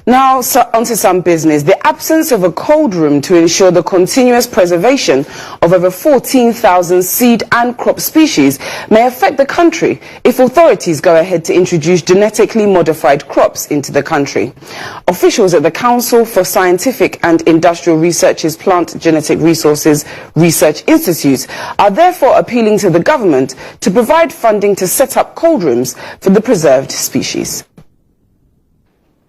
Now, onto some business. The absence of a cold room to ensure the continuous preservation of over 14,000 seed and crop species may affect the country if authorities go ahead to introduce genetically modified crops into the country. Officials at the Council for Scientific and Industrial Research's Plant Genetic Resources Research Institute are therefore appealing to the government to provide funding to set up cold rooms for the preserved species.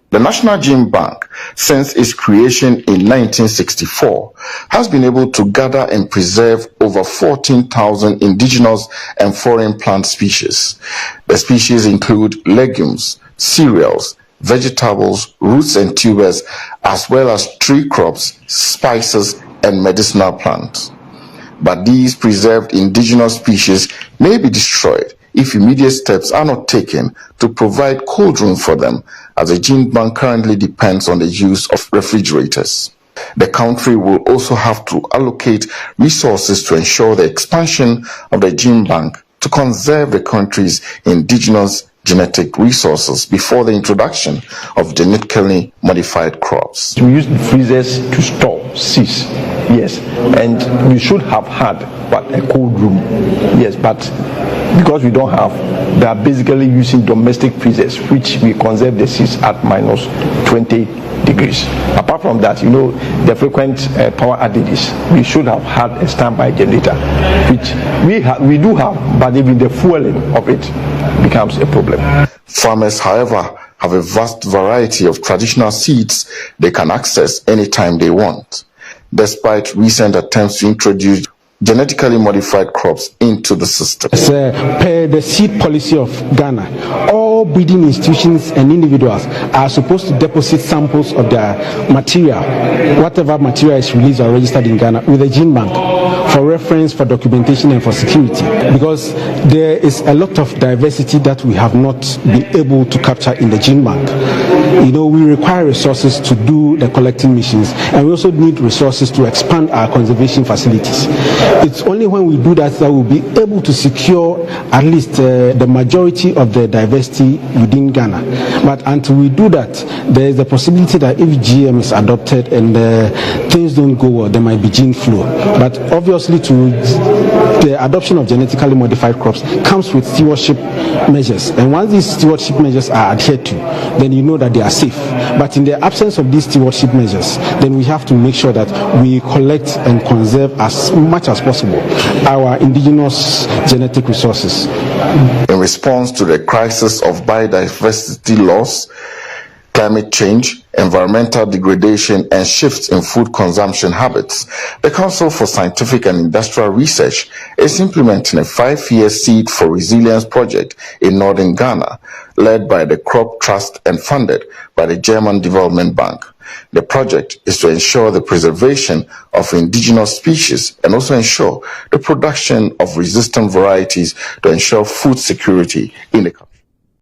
The National Gene Bank, since its creation in 1964, has been able to gather and preserve over 14,000 indigenous and foreign plant species. The species include legumes, cereals, vegetables, roots and tubers, as well as tree crops, spices, and medicinal plants. But these preserved indigenous species may be destroyed if immediate steps are not taken to provide cold room for them, as the Gene Bank currently depends on the use of refrigerators. The country will also have to allocate resources to ensure the expansion of the Gene Bank to conserve the country's indigenous genetic resources before the introduction of genetically modified crops. We use the freezers to store seeds, yes, and we should have had a cold room, yes, but because we don't have, they are basically using domestic freezers, which we conserve the seeds at minus 20 degrees. Apart from that, the frequent power outages, we should have had a standby generator, which we do have, but even the fueling of it becomes a problem. Farmers, however, have a vast variety of traditional seeds they can access anytime they want, despite recent attempts to introduce genetically modified crops into the system. Per the seed policy of Ghana, all breeding institutions and individuals are supposed to deposit samples of their material, whatever material is released or registered in Ghana, with the Gene Bank for reference, for documentation, and for security. Because there is a lot of diversity that we have not been able to capture in the Gene Bank. We require resources to do the collecting missions, and we also need resources to expand our conservation facilities. It's only when we do that that we'll be able to secure at least the majority of the diversity within Ghana. But until we do that, there is the possibility that if GM is adopted and things don't go well, there might be gene flow. But obviously, the adoption of genetically modified crops comes with stewardship measures. And once these stewardship measures are adhered to, then you know that they are safe. But in the absence of these stewardship measures, then we have to make sure that we collect and conserve as much as possible our indigenous genetic resources. In response to the crisis of biodiversity loss, climate change, environmental degradation, and shifts in food consumption habits, the Council for Scientific and Industrial Research is implementing a 5-year Seed for Resilience project in northern Ghana, led by the Crop Trust and funded by the German Development Bank. The project is to ensure the preservation of indigenous species and also ensure the production of resistant varieties to ensure food security in the country.